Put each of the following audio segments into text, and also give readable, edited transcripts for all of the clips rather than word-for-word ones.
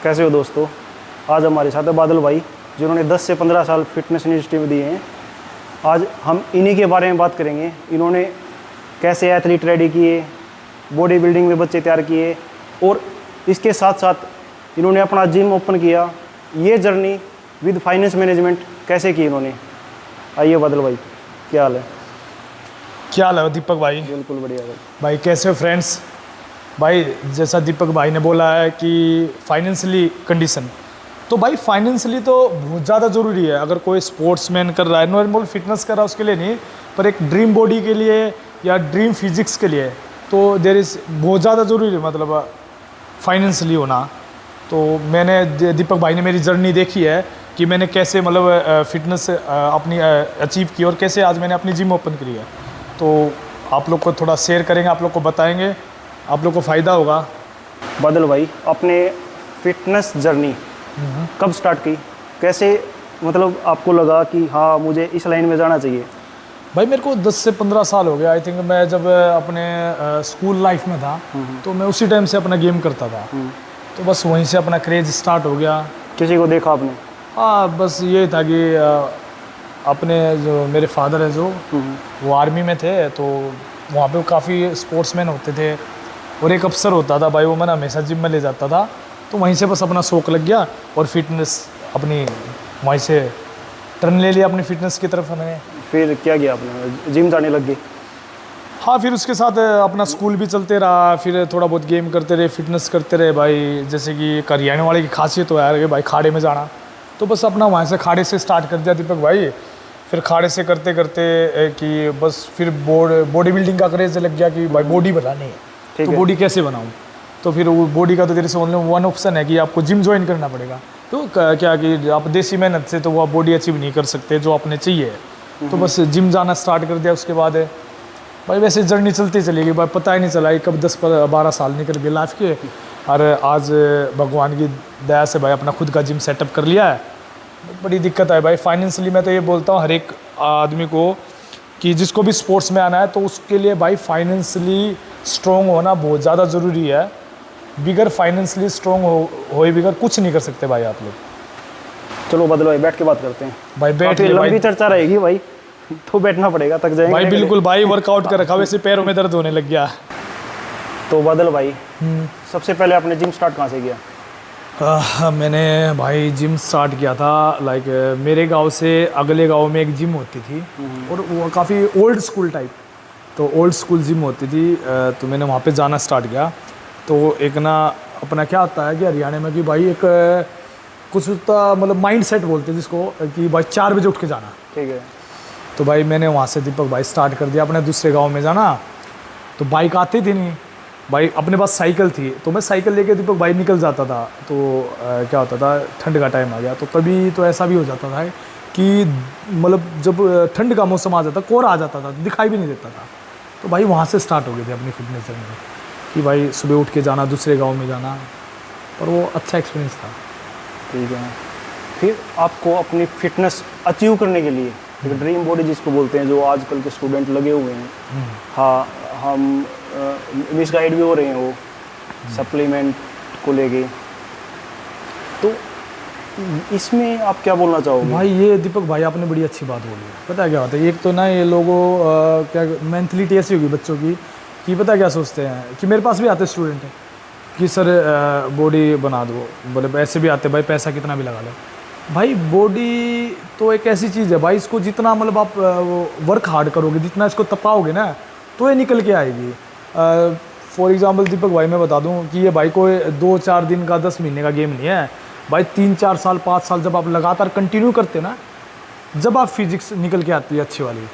कैसे हो दोस्तों। आज हमारे साथ है बादल भाई, जिन्होंने 10 से 15 साल फिटनेस इंडस्ट्री में दिए हैं। आज हम इन्हीं के बारे में बात करेंगे। इन्होंने कैसे एथलीट रेडी किए, बॉडी बिल्डिंग में बच्चे तैयार किए, और इसके साथ साथ इन्होंने अपना जिम ओपन किया। ये जर्नी विद फाइनेंस मैनेजमेंट कैसे की इन्होंने। आइए बादल भाई, क्या हाल है? क्या हाल है दीपक भाई? बिल्कुल बढ़िया भाई कैसे हो फ्रेंड्स? भाई जैसा दीपक भाई ने बोला है कि फाइनेंशियली कंडीशन, तो भाई फाइनेंशियली तो बहुत ज़्यादा ज़रूरी है। अगर कोई स्पोर्ट्समैन कर रहा है, नॉर्मल फिटनेस कर रहा है, उसके लिए नहीं, पर एक ड्रीम बॉडी के लिए या ड्रीम फिजिक्स के लिए तो देर इज़ बहुत ज़्यादा ज़रूरी है, मतलब फाइनेंशियली होना। तो मैंने दीपक भाई ने मेरी जर्नी देखी है कि मैंने कैसे मतलब फिटनेस अपनी अचीव की और कैसे आज मैंने अपनी जिम ओपन करी है। तो आप लोग को थोड़ा शेयर करेंगे, आप लोग को बताएंगे, आप लोग को फ़ायदा होगा। बादल भाई, अपने फिटनेस जर्नी कब स्टार्ट की, कैसे मतलब आपको लगा कि हाँ मुझे इस लाइन में जाना चाहिए? भाई मेरे को 10 से 15 साल हो गया। आई थिंक मैं जब अपने स्कूल लाइफ में था तो मैं उसी टाइम से अपना गेम करता था। तो बस वहीं से अपना क्रेज़ स्टार्ट हो गया। किसी को देखा आपने? हाँ, बस ये था कि अपने जो मेरे फादर है जो वो आर्मी में थे, तो वहाँ पे काफ़ी स्पोर्ट्समैन होते थे और एक अफसर होता था भाई, वो मैंने हमेशा जिम में ले जाता था। तो वहीं से बस अपना शौक़ लग गया और फिटनेस अपनी वहीं से टर्न ले लिया अपनी फिटनेस की तरफ मैंने। फिर क्या किया आपने? जिम जाने लग गए? हाँ, फिर उसके साथ अपना स्कूल भी चलते रहा, फिर थोड़ा बहुत गेम करते रहे, फिटनेस करते रहे भाई। जैसे कि हरियाणा वाले की खासियत तो यार कि भाई खाड़े में जाना, तो बस अपना वहाँ से खाड़े से स्टार्ट कर दिया दीपक भाई। फिर खाड़े से करते करते कि बस फिर बॉडी बिल्डिंग का क्रेज़ लग गया कि भाई बॉडी बनानी है, तो बॉडी कैसे बनाऊँ। तो फिर वो बॉडी का तो तेरे से ओनली वन ऑप्शन है कि आपको जिम ज्वाइन करना पड़ेगा। तो क्या कि आप देसी मेहनत से तो वो बॉडी अचीव नहीं कर सकते जो आपने चाहिए। तो बस जिम जाना स्टार्ट कर दिया। उसके बाद भाई वैसे जर्नी चलती चली गई भाई, पता ही नहीं चला कब 10-12 साल निकल गए लाइफ के। और आज भगवान की दया से भाई अपना खुद का जिम सेटअप कर लिया है। बड़ी दिक्कत है भाई फाइनेंशियली। मैं तो ये बोलता हूँ हर एक आदमी को कि जिसको भी स्पोर्ट्स में आना है तो उसके लिए भाई फाइनेंशियली स्ट्रॉन्ग होना बहुत ज़्यादा ज़रूरी है। बिगर फाइनेंशियली स्ट्रॉन्ग हो बिगर कुछ नहीं कर सकते भाई आप लोग। चलो बादल भाई बैठ के बात करते हैं भाई। बैठ के लंबी चर्चा रहेगी भाई, तो बैठना पड़ेगा, थक जाएंगे भाई। बिल्कुल भाई, वर्कआउट कर रखा, वैसे पैरों में दर्द होने लग गया। तो बादल भाई, सबसे पहले आपने जिम स्टार्ट कहाँ से किया? मैंने भाई जिम स्टार्ट किया था लाइक मेरे गांव से अगले गांव में एक जिम होती थी और वो काफ़ी ओल्ड स्कूल टाइप, तो ओल्ड स्कूल जिम होती थी। तो मैंने वहाँ पे जाना स्टार्ट किया। तो एक ना अपना क्या होता है कि हरियाणा में कि भाई एक कुछ होता मतलब माइंड सेट बोलते हैं जिसको, कि भाई 4 बजे उठ के जाना। ठीक है। तो भाई मैंने वहाँ से दीपक भाई स्टार्ट कर दिया अपने दूसरे गांव में जाना। तो बाइक आती थी नहीं भाई, अपने पास साइकिल थी, तो मैं साइकिल लेके दीपक भाई निकल जाता था। तो क्या होता था, ठंड का टाइम आ गया तो कभी तो ऐसा भी हो जाता था कि मतलब जब ठंड का मौसम आ जाता, कोहरा आ जाता था, दिखाई भी नहीं देता था। तो भाई वहाँ से स्टार्ट हो गई थी अपनी फिटनेस जर्नी कि भाई सुबह उठ के जाना, दूसरे गाँव में जाना, पर वो अच्छा एक्सपीरियंस था। ठीक है। फिर आपको अपनी फिटनेस अचीव करने के लिए एक ड्रीम बॉडी जिसको बोलते हैं, जो आजकल के स्टूडेंट लगे हुए हैं, हाँ हम मिसगाइड भी हो रहे हैं वो सप्लीमेंट को लेके, तो इसमें आप क्या बोलना चाहोगे? भाई ये दीपक भाई आपने बड़ी अच्छी बात बोली है। पता है क्या होता है, एक तो ना ये लोगों क्या मेंटलिटी ऐसी होगी बच्चों की कि पता क्या सोचते हैं कि मेरे पास भी आते स्टूडेंट हैं कि सर बॉडी बना दो, बोले ऐसे भी आते भाई पैसा कितना भी लगा लो। भाई बॉडी तो एक ऐसी चीज़ है भाई, इसको जितना मतलब आप वर्क हार्ड करोगे, जितना इसको तपाओगे ना, तो ये निकल के आएगी। फॉर एग्जांपल दीपक भाई मैं बता दूं कि ये भाई कोई 2-4 दिन का 10 महीने का गेम नहीं है भाई। 3-4 साल 5 साल जब आप लगातार कंटिन्यू करते ना, जब आप फिजिक्स निकल के आती है अच्छी वाली।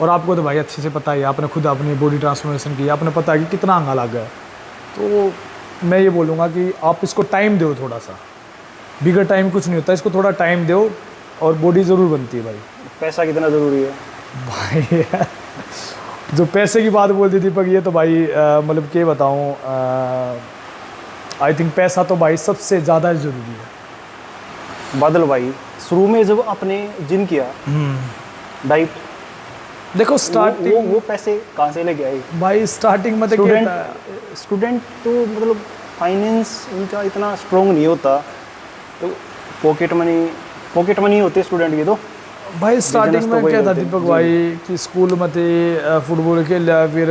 और आपको तो भाई अच्छे से पता है, आपने खुद अपनी बॉडी ट्रांसफॉर्मेशन की, आपने पता है कि कितना अंगा लग गया। तो मैं ये बोलूँगा कि आप इसको टाइम दो थोड़ा सा, बिगर टाइम कुछ नहीं होता, इसको थोड़ा टाइम दो और बॉडी ज़रूर बनती है भाई। पैसा कितना ज़रूरी है भाई? जो पैसे की बात बोल दी दीपक, ये तो भाई मतलब क्या बताऊँ, आई थिंक पैसा तो भाई सबसे ज़्यादा ज़रूरी है। बादल भाई, शुरू में जब आपने जिम किया, डाइट देखो स्टार्टिंग वो पैसे कहाँ से लेके आए भाई? स्टार्टिंग में स्टूडेंट तो मतलब फाइनेंस उनका इतना स्ट्रॉन्ग नहीं होता तो पॉकेट मनी होते स्टूडेंट की तो भाई स्टार्टिंग Business तो में वही क्या था होते हैं। दीपक भाई कि स्कूल में थे फुटबॉल खेला, फिर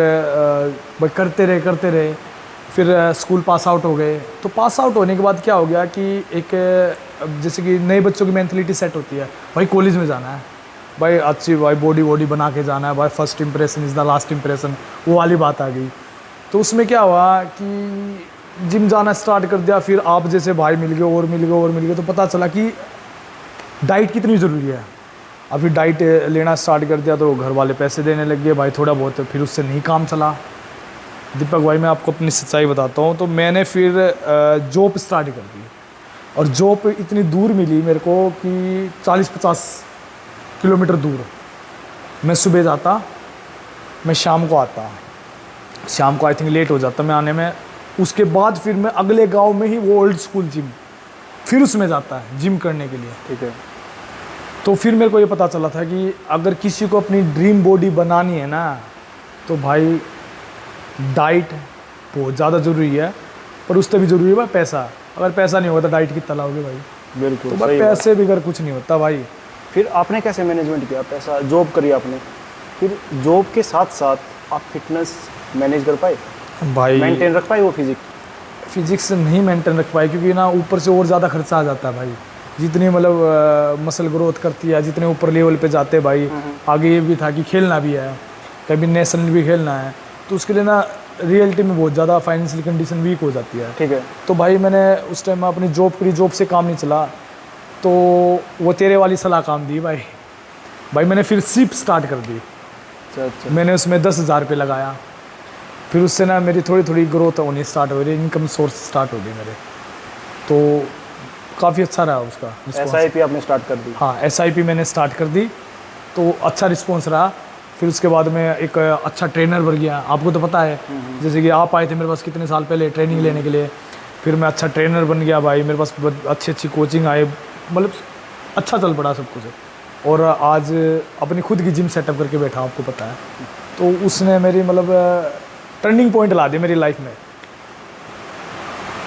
भाई करते रहे, फिर स्कूल पास आउट हो गए। तो पास आउट होने के बाद क्या हो गया कि एक जैसे कि नए बच्चों की मेंटलिटी सेट होती है, भाई कॉलेज में जाना है, भाई अच्छी भाई बॉडी वॉडी बना के जाना है, भाई first impression is the last impression, वो वाली बात आ गई। तो उसमें क्या हुआ कि जिम जाना स्टार्ट कर दिया, फिर आप जैसे भाई मिल गए, तो पता चला कि डाइट कितनी ज़रूरी है। अभी डाइट लेना स्टार्ट कर दिया तो घर वाले पैसे देने लग गए भाई थोड़ा बहुत, फिर उससे नहीं काम चला। दीपक भाई मैं आपको अपनी सच्चाई बताता हूँ, तो मैंने फिर जॉब स्टार्ट कर दी, और जॉब इतनी दूर मिली मेरे को कि 40-50 किलोमीटर दूर। मैं सुबह जाता, मैं शाम को आता, शाम को आई थिंक लेट हो जाता मैं आने में। उसके बाद फिर मैं अगले गांव में ही वो ओल्ड स्कूल जिम, फिर उसमें जाता है जिम करने के लिए। ठीक है। तो फिर मेरे को ये पता चला था कि अगर किसी को अपनी ड्रीम बॉडी बनानी है ना, तो भाई डाइट बहुत ज़्यादा ज़रूरी है, पर उससे भी ज़रूरी है भाई पैसा। अगर पैसा नहीं होगा तो डाइट कितना लाओगे भाई? बिल्कुल तो भाई सही बात। पैसे बगैर कुछ नहीं होता भाई। फिर आपने कैसे मैनेजमेंट किया पैसा? जॉब करी आपने, फिर जॉब के साथ साथ आप फिटनेस मैनेज कर पाए, भाई मेंटेन रख पाए वो फिजिक्स नहीं मेंटेन रख पाए, क्योंकि ना ऊपर से और ज़्यादा खर्चा आ जाता है भाई। जितनी मतलब मसल ग्रोथ करती है, जितने ऊपर लेवल पे जाते हैं भाई, आगे ये भी था कि खेलना भी है, कभी नेशनल भी खेलना है, तो उसके लिए ना रियलिटी में बहुत ज़्यादा फाइनेंशियल कंडीशन वीक हो जाती है। ठीक है। तो भाई मैंने उस टाइम अपनी जॉब करी, जॉब से काम नहीं चला, तो वो तेरे वाली सलाह काम दी भाई मैंने फिर सिप स्टार्ट कर दी। अच्छा। मैंने उसमें 10,000 रुपये लगाया, फिर उससे ना मेरी थोड़ी ग्रोथ होनी स्टार्ट हो रही, इनकम सोर्स स्टार्ट हो गई मेरे, तो काफ़ी अच्छा रहा उसका response। SIP आपने स्टार्ट कर दी? हाँ SIP मैंने स्टार्ट कर दी, तो अच्छा रिस्पॉन्स रहा। फिर उसके बाद मैं एक अच्छा ट्रेनर बन गया। आपको तो पता है, जैसे कि आप आए थे मेरे पास कितने साल पहले ट्रेनिंग लेने के लिए, फिर मैं अच्छा ट्रेनर बन गया भाई, मेरे पास अच्छी कोचिंग आए, मतलब अच्छा चल पड़ा सब कुछ, और आज अपनी खुद की जिम सेटअप करके बैठा, आपको पता है। तो उसने मेरी मतलब टर्निंग पॉइंट ला दी मेरी लाइफ में।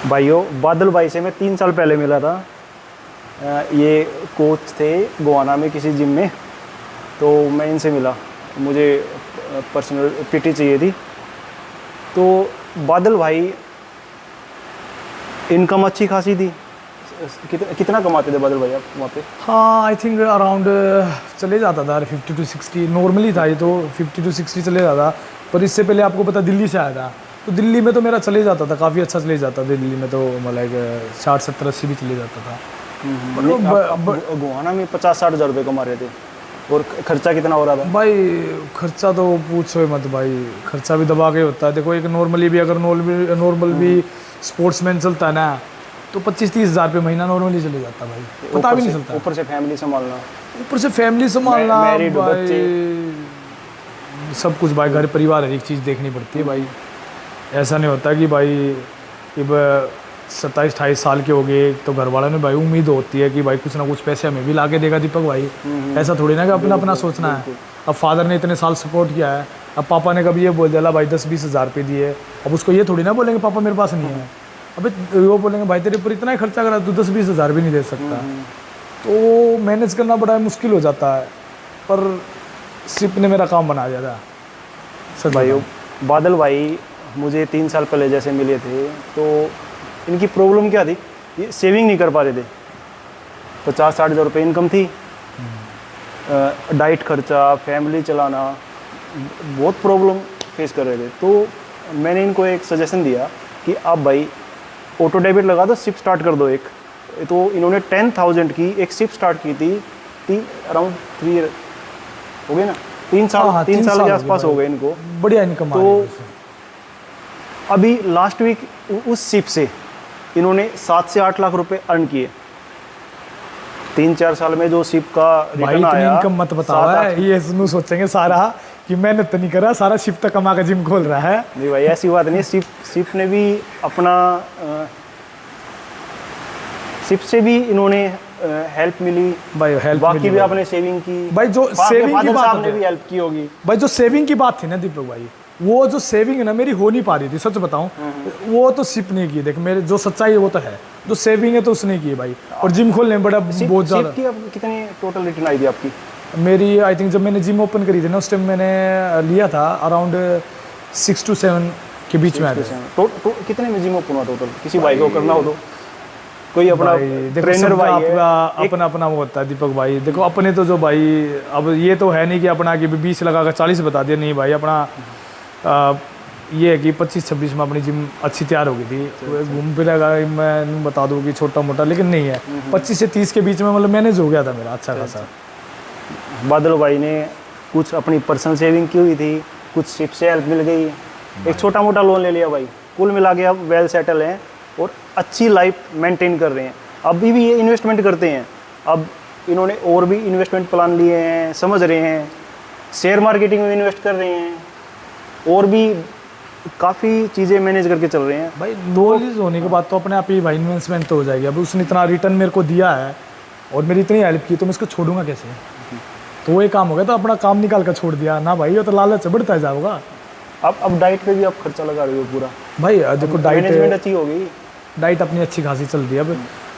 भाइयों, बादल भाई से मैं 3 साल पहले मिला था। ये कोच थे गोवाना में किसी जिम में, तो मैं इनसे मिला, मुझे पर्सनल PT चाहिए थी। तो बादल भाई इनकम अच्छी खासी थी। कितना कमाते थे बादल भाई आप वहाँ पे? हाँ आई थिंक अराउंड चले जाता था 50 to 60 नॉर्मली था ये, तो 50 to 60 चले जाता। पर इससे पहले आपको पता दिल्ली से आया था, तो दिल्ली में तो मेरा चले जाता था, काफ़ी अच्छा चले जाता था दिल्ली में, तो मतलब 60, 70, 80 भी चले जाता था। गोवाना में 50-60 हज़ार रुपये कमा रहे थे, और खर्चा कितना हो रहा था? भाई खर्चा तो पूछो मत भाई, खर्चा भी दबा के होता है। देखो एक नॉर्मली भी अगर नॉर्मल भी स्पोर्ट्समैन चलता है ना, तो 25-30 हज़ार रुपये महीना नॉर्मली चले जाता भाई, पता भी नहीं चलता। ऊपर से फैमिली संभालना, ऊपर से फैमिली संभालना मैरिड बच्चे, सब कुछ भाई, घर परिवार हर एक चीज़ देखनी पड़ती है भाई। ऐसा नहीं होता कि भाई अब 27-28 साल के हो गए तो घर वालों ने भाई उम्मीद होती है कि भाई कुछ ना कुछ पैसे हमें भी ला के देगा दीपक भाई। ऐसा थोड़ी ना कि अपना सोचना है। अब फादर ने इतने साल सपोर्ट किया है, अब पापा ने कभी ये बोल दिया भाई 10-20 हज़ार रुपये दिए, अब उसको ये थोड़ी ना बोलेंगे पापा मेरे पास नहीं है। अबे वो बोलेंगे भाई तेरे ऊपर इतना ही खर्चा करा, तू 10-20 हज़ार भी नहीं दे सकता। तो मैनेज करना बड़ा मुश्किल हो जाता है, पर सिप ने मेरा काम बना दिया था सच भाई। बादल भाई मुझे 3 साल पहले जैसे मिले थे, तो इनकी प्रॉब्लम क्या थी, ये सेविंग नहीं कर पा रहे थे। 50-60 हज़ार रुपये इनकम थी, डाइट खर्चा, फैमिली चलाना, बहुत प्रॉब्लम फेस कर रहे थे। तो मैंने इनको एक सजेशन दिया कि आप भाई ऑटो डेबिट लगा दो, सिप स्टार्ट कर दो एक। तो इन्होंने 10,000 की एक सिप स्टार्ट की थी, अराउंड 3 ईयर हो गए ना, 3 साल, हाँ, 3 साल के हो आसपास गए हो गए इनको। बढ़िया इनकम आ तो रही है उससे। अभी लास्ट वीक उस सिप से इन्होंने 7 से 8 लाख रुपए अर्न किए। 3-4 साल में जो सिप का भाई रिटर्न इतनी आया, इनकम मत बताओ, ये सुनो सोचेंगे सारा कि मेहनत तो नहीं कर रहा, सारा शिप तक कमा के जिम खोल रहा है। नहीं भाई ऐसी बात नहीं। सिप ने भी अपना सिप से भी इन्होंने हेल्प मिली भाई, हेल्प बाकी मिली भी भाई। आपने सेविंग की भाई जो आपके सेविंग की फादर बात साहब ने है भी हेल्प की होगी। भाई, जो सेविंग की बात थी ना दीपक भाई, वो जो सेविंग है ना मेरी हो नहीं पा रही थी, सच बताऊं। वो तो सिप नहीं की, देख मेरे जो सच्चाई है वो तो है, जो सेविंग है तो उसने की है भाई। और जिम खोलने में बड़ा बहुत ज़्यादा। की अब कितनी टोटल रिटर्न आई थी आपकी? मेरी आई थिंक जब मैंने जिम ओपन करी थी ना उस टाइम मैंने लिया था अराउंड 6 to 7 के बीच में आया था। कितने में जिम ओपन हुआ टोटल? किसी भाई को करना हो तो कोई अपना देखो ट्रेनर सबका भाई है, अपना अपना वो होता है दीपक भाई। देखो अपने तो जो भाई, अब ये तो है नहीं कि अपना कि 20 लगा कर 40 बता दिया, नहीं भाई। अपना ये है कि 25-26 में अपनी जिम अच्छी तैयार हो गई थी। घूम फिरेगा मैं बता दूँ कि छोटा मोटा, लेकिन नहीं है। 25 से 30 के बीच में मतलब मैनेज हो गया था मेरा अच्छा खासा। बादल भाई ने कुछ अपनी पर्सनल सेविंग की हुई थी, कुछ सिप से हेल्प मिल गई, एक छोटा मोटा लोन ले लिया भाई। कुल मिला के अब वेल सेटल हैं और अच्छी लाइफ मेंटेन कर रहे हैं। अभी भी ये इन्वेस्टमेंट करते हैं। अब इन्होंने और भी इन्वेस्टमेंट प्लान लिए हैं, समझ रहे हैं, शेयर मार्केटिंग में इन्वेस्ट कर रहे हैं और भी काफ़ी चीज़ें मैनेज करके चल रहे हैं भाई। नॉलेज होने के बाद तो अपने आप ही भाई इन्वेस्टमेंट तो हो जाएगी। अब उसने इतना रिटर्न मेरे को दिया है और मेरी इतनी हेल्प की, तो मैं इसको छोड़ूंगा कैसे? तो वो एक काम हो गया, तो अपना काम निकाल कर छोड़ दिया ना भाई। ये तो लालच बढ़ता जाएगा। अब डाइट पे भी आप खर्चा लगा रहे हो पूरा भाई। देखो मैनेजमेंट अच्छी हो गई, डाइट अपनी अच्छी खासी चल रही है। अब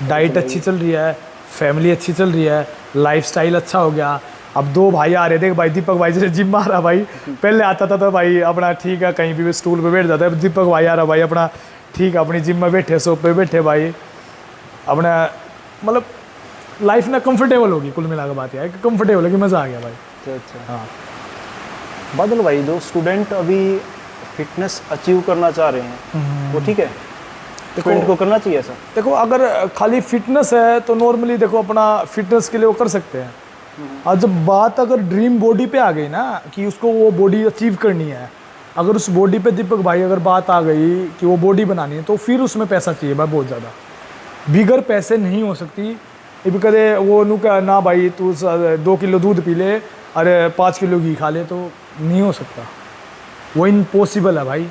डाइट अच्छी चल रही है, फैमिली अच्छी चल रही है, लाइफस्टाइल अच्छा हो गया। अब 2 भाई आ रहे थे भाई, दीपक भाई जैसे जिम आ रहा भाई, पहले आता था तो भाई अपना ठीक है कहीं भी स्टूल पे बैठ जाता है। दीपक भाई आ रहा भाई अपना ठीक है अपनी जिम में बैठे, सोप पे बैठे भाई अपना, मतलब लाइफ ना कंफर्टेबल होगी। कुल मिला के बात यह है कि कंफर्टेबल होगी, मज़ा आ गया भाई। अच्छा। हाँ बादल भाई, जो स्टूडेंट अभी फिटनेस अचीव करना चाह रहे हैं वो ठीक है, स्टूडेंट को करना चाहिए ऐसा? देखो अगर खाली फिटनेस है तो नॉर्मली देखो अपना फिटनेस के लिए वो कर सकते हैं। और जब बात अगर ड्रीम बॉडी पे आ गई ना कि उसको वो बॉडी अचीव करनी है, अगर उस बॉडी पे दीपक भाई अगर बात आ गई कि वो बॉडी बनानी है, तो फिर उसमें पैसा चाहिए भाई बहुत ज़्यादा। बिगर पैसे नहीं हो सकती। ये भी कदे वो नू का ना भाई तू 2 किलो दूध पी ले, अरे 5 किलो घी खा ले, तो नहीं हो सकता, वो इम्पॉसिबल है भाई।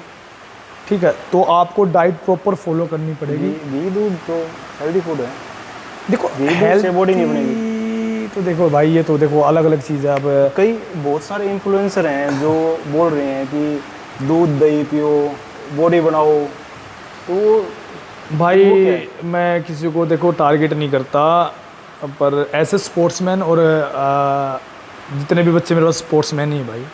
ठीक है, तो आपको डाइट प्रॉपर फॉलो करनी पड़ेगी। घी दूध तो हेल्दी फूड है। देखो घी दूध से बॉडी नहीं बनेगी तो देखो भाई ये तो देखो अलग अलग चीज़ है। अब कई बहुत सारे इन्फ्लुएंसर हैं जो बोल रहे हैं कि दूध दही पियो, बॉडी बनाओ, तो भाई मैं किसी को देखो टारगेट नहीं करता, पर ऐसे स्पोर्ट्समैन और जितने भी बच्चे मेरे पास स्पोर्ट्समैन ही हैं भाई,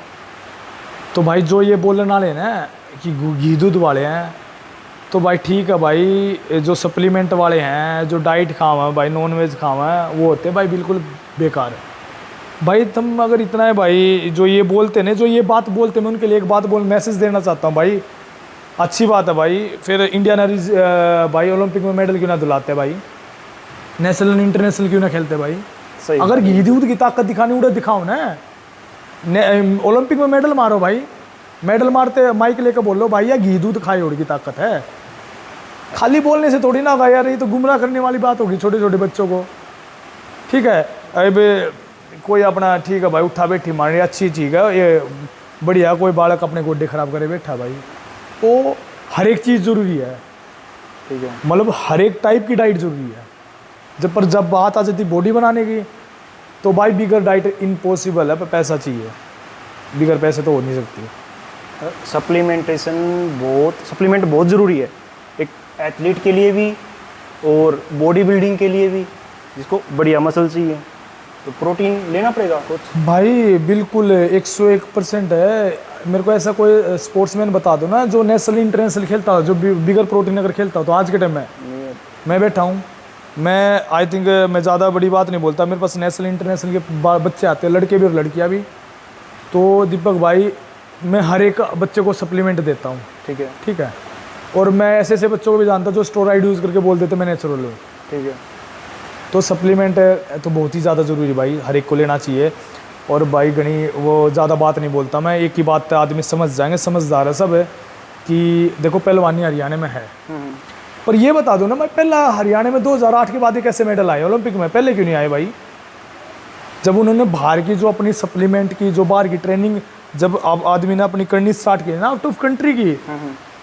तो भाई जो ये बोलने वाले हैं ना कि घी दूध वाले हैं, तो भाई ठीक है भाई। जो सप्लीमेंट वाले हैं, जो डाइट खावा है भाई, नॉन वेज खावा है, वो होते हैं भाई बिल्कुल बेकार है भाई। तुम अगर इतना है भाई, जो ये बोलते हैं, जो ये बात बोलते हैं, मैं उनके लिए एक बात मैसेज देना चाहता हूँ भाई। अच्छी बात है भाई, फिर इंडिया ने भाई ओलंपिक में मेडल क्यों ना दिलाते भाई, नेशनल इंटरनेशनल क्यों ना खेलते भाई? सही। अगर घी दूध की ताकत दिखानी उड़ा दिखाओ ना, ओलंपिक में मेडल मारो भाई। मेडल मारते माइक लेकर बोलो भाई या घी दूध खाए उड़ की ताकत है। खाली बोलने से थोड़ी ना होगा यार, ये तो गुमराह करने वाली बात होगी छोटे छोटे बच्चों को। ठीक है, अब कोई अपना ठीक है भाई उठा बैठी मारनी अच्छी चीज़ है, ये बढ़िया। कोई बालक अपने गोड्डे खराब करे बैठा भाई, तो हर एक चीज़ ज़रूरी है। ठीक है, मतलब हर एक टाइप की डाइट ज़रूरी है। जब बात आ जाती बॉडी बनाने की, तो भाई बिगर डाइट इम्पॉसिबल है, पर पैसा चाहिए। बिगर पैसे तो हो नहीं सकती। सप्लीमेंट बहुत ज़रूरी है एक एथलीट के लिए भी और बॉडी बिल्डिंग के लिए भी, जिसको बढ़िया मसल चाहिए, तो प्रोटीन लेना पड़ेगा कुछ भाई। बिल्कुल 101% है। मेरे को ऐसा कोई स्पोर्ट्समैन बता दो ना जो नेशनल इंटरनेशनल खेलता हो, जो बिगर प्रोटीन अगर खेलता हो, तो आज के टाइम में मैं बैठा हूँ। मैं आई थिंक मैं ज़्यादा बड़ी बात नहीं बोलता, मेरे पास नेशनल इंटरनेशनल के बच्चे आते हैं, लड़के भी और लड़कियाँ भी। तो दीपक भाई मैं हर एक बच्चे को सप्लीमेंट देता हूँ। ठीक है, ठीक है, और मैं ऐसे ऐसे बच्चों को भी जानता हूँ जो स्टेरॉइड यूज़ करके बोल देते मैं नेचुरल हूँ। ठीक है, तो सप्लीमेंट तो बहुत ही ज़्यादा ज़रूरी भाई, हर एक को लेना चाहिए। और भाई गणी वो ज़्यादा बात नहीं बोलता मैं, एक ही बात आदमी समझ जाएंगे, समझदार है सब है कि देखो पहलवानी हरियाणा में है। पर ये बता दो ना, मैं पहला हरियाणा में 2008 के बाद ही कैसे मेडल आए ओलंपिक में, पहले क्यों नहीं आए भाई? जब उन्होंने बाहर की जो अपनी सप्लीमेंट की, जो बाहर की ट्रेनिंग जब आदमी ने अपनी करनी स्टार्ट की ना आउट ऑफ कंट्री की,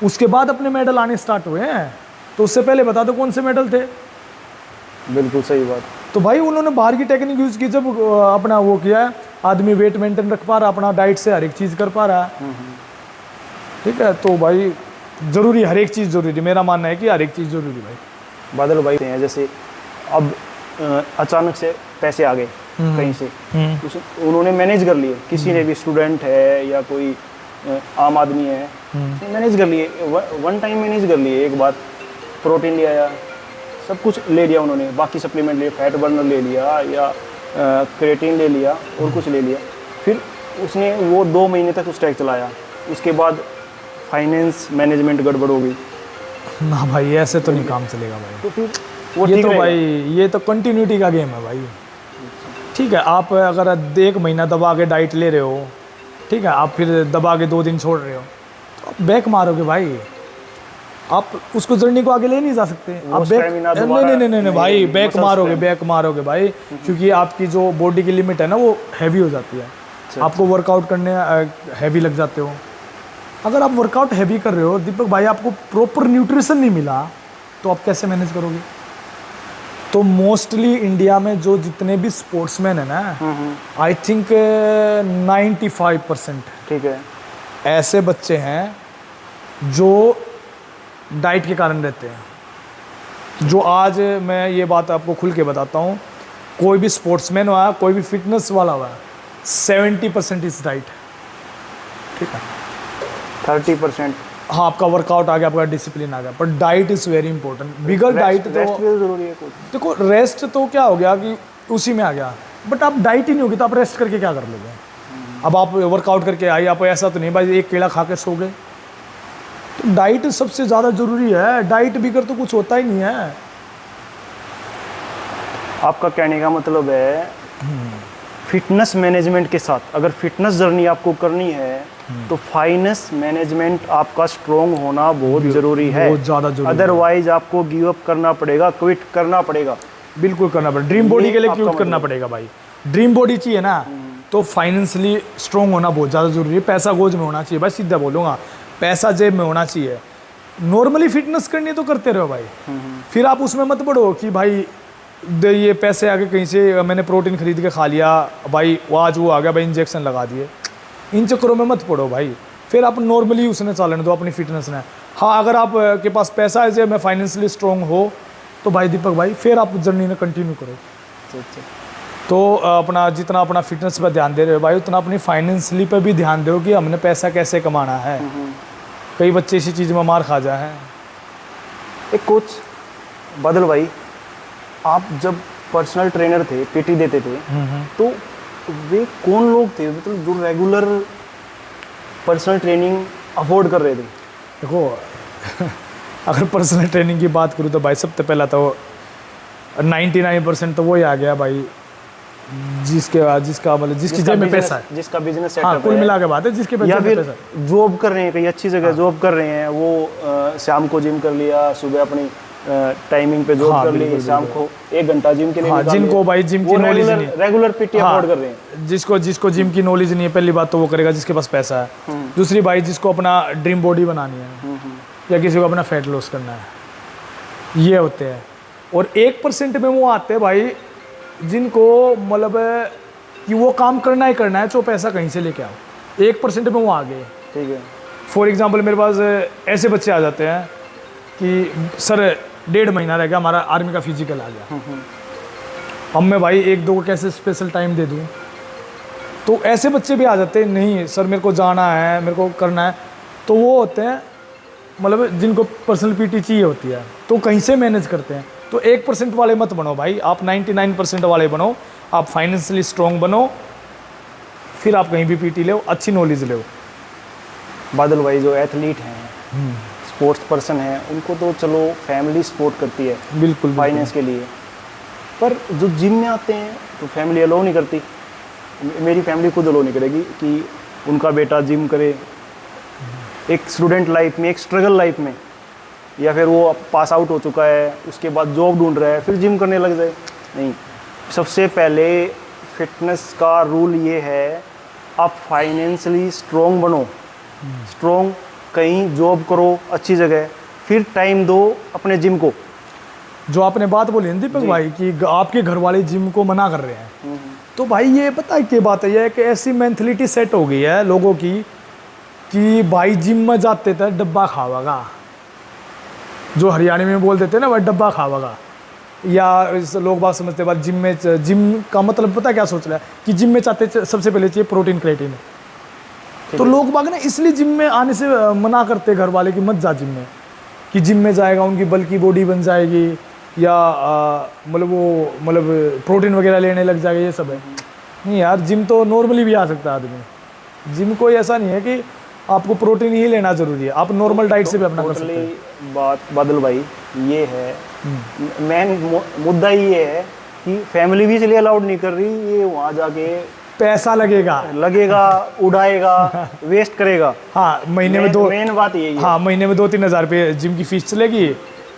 उसके बाद अपने मेडल आने स्टार्ट हुए हैं। तो उससे पहले बता दो कौन से मेडल थे? बिल्कुल सही बात। तो भाई उन्होंने बाहर की टेक्निक यूज़ की, जब अपना वो किया है, आदमी वेट मेंटेन रख पा रहा, अपना डाइट से हर एक चीज़ कर पा रहा है। ठीक है, तो भाई ज़रूरी, हर एक चीज़ ज़रूरी, मेरा मानना है कि हर एक चीज़ ज़रूरी भाई। बादल भाई हैं जैसे अब अचानक से पैसे आ गए कहीं से, उन्होंने मैनेज कर लिए, किसी ने भी, स्टूडेंट है या कोई आम आदमी है, मैनेज कर लिए, वन टाइम मैनेज कर लिए, एक बार प्रोटीन ले आया, सब कुछ ले लिया उन्होंने, बाकी सप्लीमेंट लिए, फैट बर्नर ले लिया या क्रेटीन ले लिया और कुछ ले लिया, फिर उसने वो 2 महीने तक उस ट्रैक चलाया, उसके बाद फाइनेंस मैनेजमेंट गड़बड़ हो गई, ना भाई ऐसे तो नहीं काम चलेगा भाई। तो फिर वो ये ठीक तो रहेगा। भाई ये तो कंटिन्यूटी का गेम है भाई। ठीक है, आप अगर 1 महीना दबा के डाइट ले रहे हो, ठीक है, आप फिर दबा के 2 दिन छोड़ रहे हो, तो आप बैक मारोगे भाई, आप उसको जर्नी को आगे ले नहीं जा सकते। आप बैक नहीं भाई, बैक मारोगे भाई, क्योंकि आपकी जो बॉडी की लिमिट है ना वो हैवी हो जाती है। आपको वर्कआउट करने हैवी लग जाते हो। अगर आप वर्कआउट हैवी कर रहे हो दीपक भाई, आपको प्रॉपर न्यूट्रिशन नहीं मिला तो आप कैसे मैनेज करोगे? तो मोस्टली इंडिया में जो जितने भी स्पोर्ट्समैन है ना, आई थिंक 95% ठीक है, ऐसे बच्चे हैं जो डाइट के कारण रहते हैं। जो आज मैं ये बात आपको खुल के बताता हूँ, कोई भी स्पोर्ट्समैन हुआ, कोई भी फिटनेस वाला हुआ, 70% इज डाइट। ठीक है, 30%। हाँ, आपका वर्कआउट आ गया, आपका डिसिप्लिन आ गया, पर diet is very important. Bigger diet तो रेस्ट भी जरूरी है कुछ। देखो, रेस्ट तो क्या हो गया कि उसी में आ गया, बट आप डाइट ही नहीं होगी तो आप रेस्ट करके क्या कर लोगे? अब आप वर्कआउट करके आए, आप ऐसा तो नहीं भाई एक केला खा के सो गए। तो डाइट सबसे ज़्यादा ज़रूरी है, डाइट बिगर तो कुछ होता ही नहीं है। आपका कहने का मतलब है फिटनेस मैनेजमेंट के साथ अगर फिटनेस जर्नी आपको करनी है तो फाइनेंस मैनेजमेंट आपका स्ट्रोंग होना बहुत ज़रूरी है, बहुत ज़्यादा जरूरी है। अदरवाइज आपको गिव अप करना पड़ेगा, क्विट करना पड़ेगा। बिल्कुल करना पड़ेगा, ड्रीम बॉडी के लिए क्विट करना पड़ेगा भाई। ड्रीम बॉडी चाहिए ना, तो फाइनेंशियली स्ट्रोंग होना बहुत ज़्यादा ज़रूरी है। पैसा गोज में होना चाहिए भाई, सीधा बोलूँगा, पैसा जेब में होना चाहिए। नॉर्मली फिटनेस करनी है तो करते रहो भाई, फिर आप उसमें मत पड़ो कि भाई ये पैसे आके कहीं से मैंने प्रोटीन खरीद के खा लिया भाई, वो आज वो आ गया भाई, इंजेक्शन लगा दिए, इन चक्करों में मत पड़ो भाई। फिर आप नॉर्मली उसने चालने दो अपनी फिटनेस ने। हाँ, अगर आप के पास पैसा है, मैं फाइनेंशियली स्ट्रॉन्ग हो, तो भाई दीपक भाई फिर आप जर्नी में कंटिन्यू करो। तो अपना जितना अपना फिटनेस पर ध्यान दे रहे हो भाई, उतना अपनी फाइनेंशियली पे भी ध्यान दो कि हमने पैसा कैसे कमाना है। कई बच्चे इसी चीज़ में मार खा जाए हैं। एक कोच बादल भाई, आप जब पर्सनल ट्रेनर थे, पीटी देते थे, तो वे कौन लोग थे मतलब जो रेगुलर पर्सनल ट्रेनिंग अफोर्ड कर रहे थे? देखो अगर पर्सनल ट्रेनिंग की बात करूँ तो भाई सबसे पहला तो 99% तो वही आ गया भाई, जिसका मतलब जिसकी जेब में पैसा है, जिसका बिजनेस हाँ, सेटअप कुल है, मिला के बात है, जिसके या जेब में फिर पैसा है। जॉब कर रहे हैं, कहीं अच्छी जगह जॉब कर रहे हैं, वो शाम को जिम कर लिया, सुबह अपनी टाइमिंग पे जॉब हाँ, कर ली, शाम को 1 घंटा जिम के लिए हाँ, निकाल जिनको लिया। भाई जिम की वो नॉलेज नहीं, रेगुलर पीटी हाँ, अफोर्ड कर रहे हैं। जिसको जिम की नॉलेज नहीं है, पहली बात तो वो करेगा जिसके पास पैसा है। दूसरी भाई जिसको अपना ड्रीम बॉडी बनानी है या किसी को अपना फैट लॉस करना है, ये होते हैं। और 1% में वो आते हैं भाई जिनको मतलब कि वो काम करना ही करना है, तो पैसा कहीं से लेके आओ। 1% में वो आ गए। ठीक है, फॉर एग्जांपल मेरे पास ऐसे बच्चे आ जाते हैं कि सर 1.5 महीना रह गया, हमारा आर्मी का फिजिकल आ गया, अब मैं भाई 1-2 को कैसे स्पेशल टाइम दे दूँ? तो ऐसे बच्चे भी आ जाते हैं, नहीं सर मेरे को जाना है, मेरे को करना है। तो वो होते हैं मतलब जिनको पर्सनल पीटी चाहिए होती है, तो कहीं से मैनेज करते हैं। तो 1% वाले मत बनो भाई, आप 99% वाले बनो। आप फाइनेंशियली स्ट्रॉन्ग बनो, फिर आप कहीं भी पीटी लो, अच्छी नॉलेज लो। बादल भाई जो एथलीट हैं, स्पोर्ट्स पर्सन हैं, उनको तो चलो फैमिली सपोर्ट करती है बिल्कुल फाइनेंस के लिए, पर जो जिम में आते हैं तो फैमिली अलो नहीं करती। मेरी फैमिली खुद अलो नहीं करेगी कि उनका बेटा जिम करे। एक स्टूडेंट लाइफ में, एक स्ट्रगल लाइफ में, या फिर वो पास आउट हो चुका है, उसके बाद जॉब ढूंढ रहा है, फिर जिम करने लग जाए, नहीं। सबसे पहले फिटनेस का रूल ये है, आप फाइनेंशियली स्ट्रॉन्ग बनो, स्ट्रॉन्ग, कहीं जॉब करो अच्छी जगह, फिर टाइम दो अपने जिम को। जो आपने बात बोली ना दीपक भाई कि आपके घर वाले जिम को मना कर रहे हैं, तो भाई ये पता है क्या बात है, ये एक ऐसी मेंथलिटी सेट हो गई है लोगों की कि भाई जिम में जाते थे डब्बा खावागा, जो हरियाणा में बोल देते ना भाई डब्बा खावागा, या लोग बात समझते भाई जिम का मतलब पता क्या सोच रहा है कि जिम में चाहते सबसे पहले चाहिए प्रोटीन क्रिएटिन। तो लोग बाग ना इसलिए जिम में आने से मना करते घर वाले कि मत जा जिम में, कि जिम में जाएगा उनकी बल्कि बॉडी बन जाएगी, या मतलब प्रोटीन वगैरह लेने लग जाएगा, ये सब है। नहीं यार, जिम तो नॉर्मली भी आ सकता है आदमी। जिम कोई ऐसा नहीं है कि आपको प्रोटीन ही लेना जरूरी है, आप नॉर्मल डाइट से भी अपना कर सकते हैं। बात बादल भाई ये है, मेन मुद्दा ये है कि फैमिली भी इसलिए अलाउड नहीं कर रही, ये वहाँ जाके पैसा लगेगा उड़ाएगा, वेस्ट करेगा। हाँ, महीने में मेन बात यही है। हाँ, महीने में 2-3 हज़ार रुपये जिम की फीस चलेगी,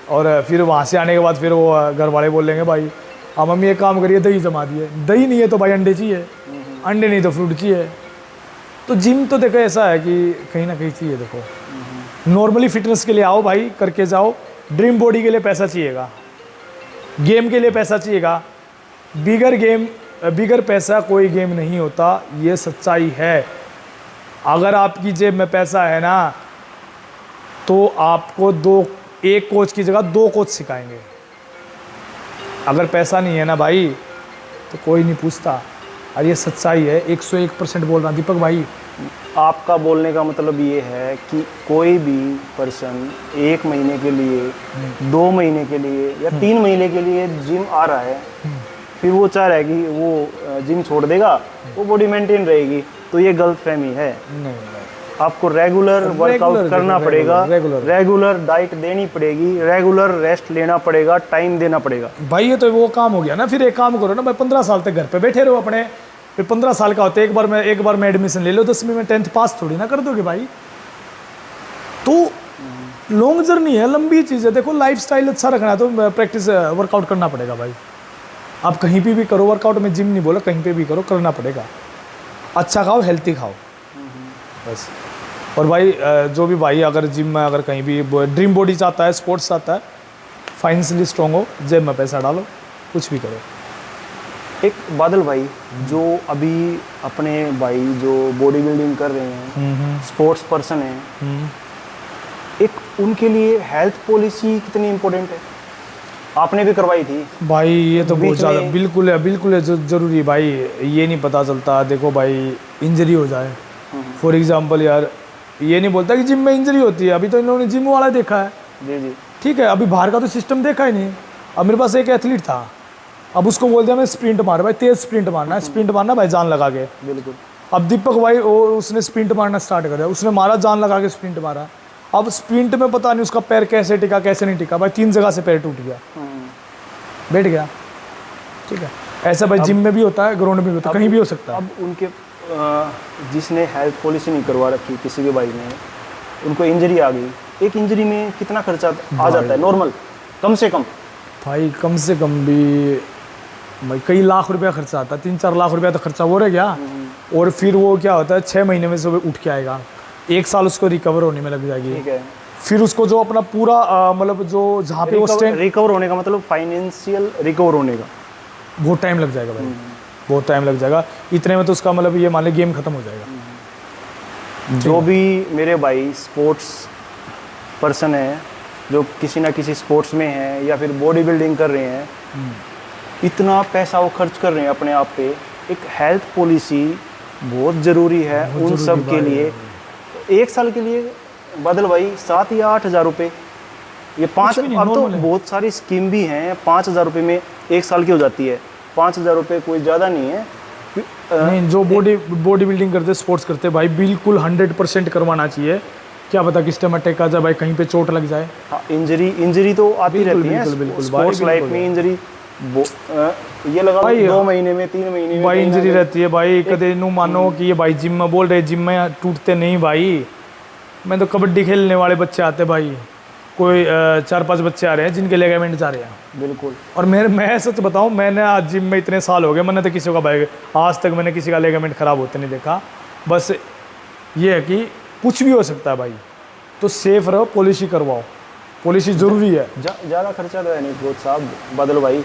और फिर वहाँ से आने के बाद फिर वो घर वाले बोल लेंगे भाई अब मम्मी एक काम करिए दही जमा दिए, दही नहीं है तो भाई अंडे चाहिए, अंडे नहीं तो फ्रूट चाहिए। तो जिम तो देखो ऐसा है कि कहीं ना कहीं चाहिए। देखो नॉर्मली फिटनेस के लिए आओ भाई, करके जाओ। ड्रीम बॉडी के लिए पैसा चाहिएगा, गेम के लिए पैसा चाहिएगा। बिगर पैसा कोई गेम नहीं होता, ये सच्चाई है। अगर आपकी जेब में पैसा है ना तो आपको एक कोच की जगह 2 कोच सिखाएंगे। अगर पैसा नहीं है ना भाई तो कोई नहीं पूछता, और ये सच्चाई है। 101% बोल रहा दीपक भाई। आपका बोलने का मतलब ये है कि कोई भी पर्सन 1 महीने के लिए, 2 महीने के लिए या 3 महीने के लिए जिम आ रहा है, फिर वो चाह रहा है कि वो जिम छोड़ देगा, वो बॉडी मेंटेन रहेगी, तो ये गलतफहमी है। नहीं, आपको रेगुलर वर्कआउट करना पड़ेगा, रेगुलर डाइट देनी पड़ेगी, रेगुलर रेस्ट लेना पड़ेगा, टाइम देना पड़ेगा भाई। ये तो वो काम हो गया ना। फिर एक काम करो ना भाई, 15 साल तक घर पे बैठे रहो अपने, फिर 15 साल का होते एक बार में एडमिशन ले लो, 10वीं में 10th पास थोड़ी ना कर दोगे भाई। तो लॉन्ग जर्नी है, लंबी चीज़ है। देखो लाइफस्टाइल अच्छा रखना है तो प्रैक्टिस वर्कआउट करना पड़ेगा भाई। आप कहीं पे भी करो वर्कआउट, में जिम नहीं बोला, कहीं पे भी करो, करना पड़ेगा। अच्छा खाओ, हेल्थी खाओ बस। और भाई जो भी भाई अगर जिम में अगर कहीं भी ड्रीम बॉडी चाहता है, स्पोर्ट्स चाहता है, फाइनेंशियली स्ट्रॉन्ग हो, जेब में पैसा डालो, कुछ भी करो। एक बादल भाई जो अभी अपने भाई जो बॉडी बिल्डिंग कर रहे हैं, स्पोर्ट्स पर्सन हैं, एक उनके लिए हेल्थ पॉलिसी कितनी इम्पोर्टेंट है? आपने भी करवाई थी भाई। ये तो बहुत ज़्यादा बिल्कुल है ज़रूरी है भाई। ये नहीं पता चलता, देखो भाई इंजरी हो जाए फॉर एग्जांपल, यार ये नहीं बोलता कि जिम में इंजरी होती है। अभी तो इन्होंने जिम वाला देखा है, जी ठीक है, अभी बाहर का तो सिस्टम देखा ही नहीं। अब मेरे पास एक एथलीट था, अब उसको बोल दिया मैं स्प्रिंट मार भाई, तेज स्प्रिंट मारना है, स्प्रिंट मारना भाई जान लगा के। बिल्कुल। अब दीपक भाई उसने स्प्रिंट मारना स्टार्ट कर दिया, उसने मारा, जान लगा के स्प्रिंट मारा। अब स्प्रिंट में पता नहीं उसका पैर कैसे टिका कैसे नहीं टिका भाई, 3 जगह से पैर टूट गया, बैठ गया। ठीक है, ऐसा भाई जिम में भी होता है, ग्राउंड में भी होता है, कहीं भी हो सकता है। अब उनके जिसने हेल्थ पॉलिसी नहीं करवा रखी, किसी के भाई ने, उनको इंजरी आ गई, एक इंजरी में कितना खर्चा आ जाता है नॉर्मल, कम से कम? भाई कम से कम भी भाई कई लाख रुपया खर्चा आता है, 3-4 लाख रुपया तो खर्चा हो रहा है क्या। और फिर वो क्या होता है, 6 महीने में से उठ के आएगा, 1 साल उसको रिकवर होने में लग जाएगी। ठीक है। फिर उसको जो अपना पूरा मतलब जो जहाँ पे वो रिकवर होने का मतलब फाइनेंशियल रिकवर होने का बहुत टाइम लग जाएगा भाई, बहुत टाइम लग जाएगा। इतने में तो उसका मतलब ये मान ली गेम खत्म हो जाएगा। जो भी मेरे भाई स्पोर्ट्स पर्सन है, जो किसी ना किसी स्पोर्ट्स में है या फिर बॉडी बिल्डिंग कर रहे हैं, इतना पैसा वो खर्च कर रहे हैं अपने आप पे, एक हेल्थ पॉलिसी बहुत ज़रूरी है उन सब के लिए। 1 साल के लिए बादल भाई 7 या 8 हज़ार रुपये, ये 5, अब तो बहुत सारी स्कीम भी हैं, 5 हज़ार रुपये में 1 साल की हो जाती है। 5 हज़ार रुपये कोई ज़्यादा नहीं है। नहीं, जो बॉडी बिल्डिंग करते, स्पोर्ट्स करते भाई, बिल्कुल 100% करवाना चाहिए। क्या पता किस टाइम अटैक आ जाए भाई, कहीं पे चोट लग जाए। हाँ, इंजरी तो आती रहती है स्पोर्ट्स लाइफ में। इंजरी ये लगा भाई 2 महीने में 3 महीने में भाई इंजरी रहती है भाई। कदे नू मानो कि ये भाई जिम में बोल रहे, जिम में टूटते नहीं भाई। मैं तो कबड्डी खेलने वाले बच्चे आते भाई, कोई 4-5 बच्चे आ रहे हैं जिनके लेगामेंट जा रहे हैं। बिल्कुल। और मैं सच बताऊं, मैंने आज जिम में इतने साल हो गए, मैंने तो किसी का भाई आज तक मैंने किसी का लेगामेंट ख़राब होते नहीं देखा। बस ये है कि कुछ भी हो सकता है भाई, तो सेफ रहो, पॉलिसी करवाओ, पॉलिसी ज़रूरी है। ज़्यादा खर्चा तो है नहीं कोच साहब, बादल भाई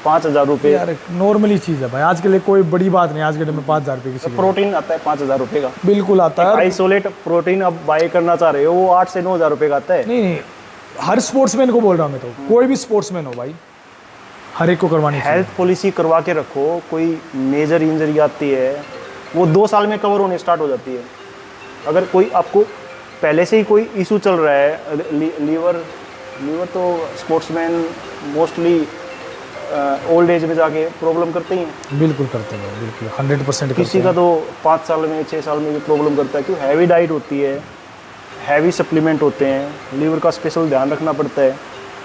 5,000 रुपये। यार नॉर्मली चीज़ है भाई, आज के लिए कोई बड़ी बात नहीं, आज के टाइम में 5,000 रुपये किसी को प्रोटीन आता है 5,000 रुपये का। बिल्कुल आता है। आइसोलेट प्रोटीन अब बाई करना चाह रहे हो, वो 8 से 9,000 रुपये का आता है। नहीं नहीं, हर स्पोर्ट्समैन को बोल रहा हूँ मैं, तो कोई भी स्पोर्ट्समैन हो भाई, हर एक को करवानी चाहिए। हेल्थ पॉलिसी करवा के रखो, कोई मेजर इंजरी आती है वो 2 साल में कवर होने स्टार्ट हो जाती है। अगर कोई आपको पहले से ही कोई इशू चल रहा है, लीवर तो स्पोर्ट्समैन मोस्टली ओल्ड एज में जाके प्रॉब्लम करते ही हैं। बिल्कुल करते हैं, बिल्कुल 100% किसी का तो 5 साल में 6 साल में भी प्रॉब्लम करता है, क्यों हैवी डाइट होती है, हैवी सप्लीमेंट होते हैं, लीवर का स्पेशल ध्यान रखना पड़ता है।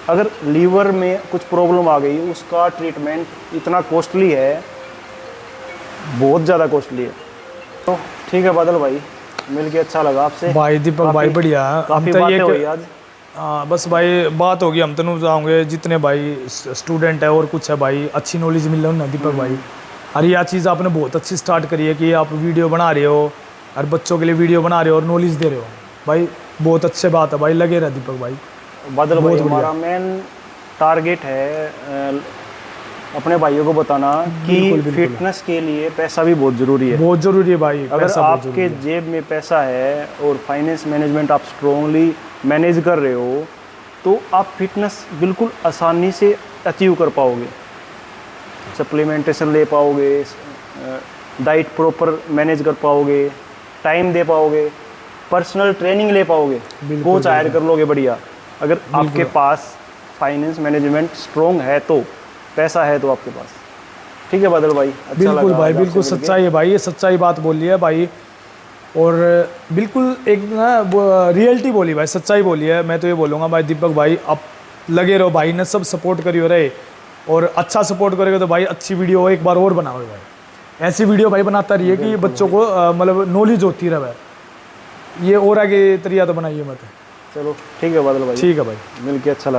अगर लीवर में कुछ प्रॉब्लम आ गई, उसका ट्रीटमेंट इतना कॉस्टली है, बहुत ज़्यादा कॉस्टली है। तो ठीक है बादल भाई, मिल के अच्छा लगा आपसे भाई। दीपक भाई बढ़िया, काफ़ी तो बातें हुई आज। हाँ बस भाई बात होगी, हम तो जाओगे जितने भाई स्टूडेंट है और कुछ है भाई, अच्छी नॉलेज मिल रहा है ना दीपक भाई। और यह चीज़ आपने बहुत अच्छी स्टार्ट करी है कि आप वीडियो बना रहे हो और बच्चों के लिए वीडियो बना रहे हो और नॉलेज दे रहे हो भाई, बहुत अच्छी बात है भाई, लगे रहा दीपक भाई। बादल भाई हमारा मेन टारगेट है अपने भाइयों को बताना कि फिटनेस के लिए पैसा भी बहुत ज़रूरी है। बहुत ज़रूरी है भाई, अगर आपके जेब में पैसा है और फाइनेंस मैनेजमेंट आप स्ट्रॉन्गली मैनेज कर रहे हो, तो आप फिटनेस बिल्कुल आसानी से अचीव कर पाओगे। सप्लीमेंटेशन ले पाओगे, डाइट प्रॉपर मैनेज कर पाओगे, टाइम दे पाओगे, पर्सनल ट्रेनिंग ले पाओगे, कोच हायर कर लोगे बढ़िया। अगर आपके पास फाइनेंस मैनेजमेंट स्ट्रॉन्ग है, तो पैसा है तो आपके पास। ठीक है बादल भाई, अच्छा बिल्कुल लगा भाई, आपसे बिल्कुल मिलके। सच्चाई है भाई, ये सच्चाई बात बोली है भाई, और बिल्कुल एक ना रियलिटी बोली भाई, सच्चाई बोली है। मैं तो ये बोलूँगा भाई दीपक भाई, आप लगे रहो भाई ने, सब सपोर्ट करियो रहे, और अच्छा सपोर्ट करेगा तो भाई अच्छी वीडियो एक बार और बनाओ भाई, ऐसी वीडियो भाई बनाता रहिए कि बच्चों को मतलब नॉलेज होती रहे। ये और आगे तरीका तो बनाइए मत। चलो ठीक है बादल भाई, ठीक है भाई, मिल के अच्छा लगा।